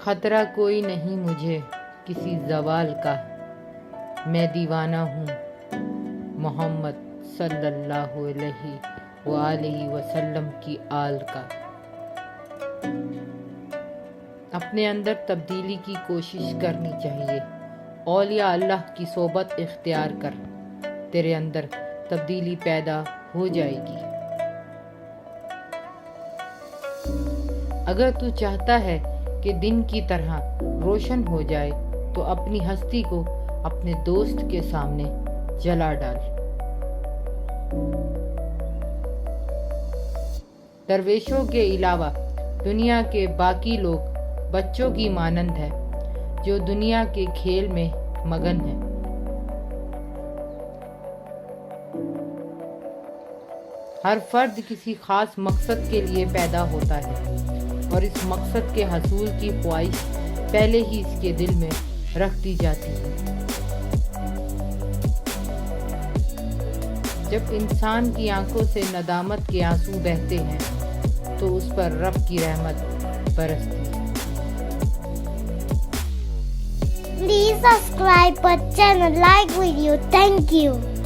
خطرہ کوئی نہیں مجھے کسی زوال کا، میں دیوانہ ہوں محمد صلی اللہ علیہ وآلہ وسلم کی آل کا۔ اپنے اندر تبدیلی کی کوشش کرنی چاہیے، اولیاء اللہ کی صحبت اختیار کر، تیرے اندر تبدیلی پیدا ہو جائے گی۔ اگر تو چاہتا ہے کہ دن کی طرح روشن ہو جائے تو اپنی ہستی کو اپنے دوست کے سامنے جلا ڈال۔ درویشوں کے علاوہ دنیا کے باقی لوگ بچوں کی مانند ہیں جو دنیا کے کھیل میں مگن ہیں۔ ہر فرد کسی خاص مقصد کے لیے پیدا ہوتا ہے اور اس مقصد کے حصول کی خواہش پہلے ہی اس کے دل میں رکھ دی جاتی ہے۔ جب انسان کی آنکھوں سے ندامت کے آنسو بہتے ہیں تو اس پر رب کی رحمت برستی ہے۔ Please subscribe our channel, like video. Thank you.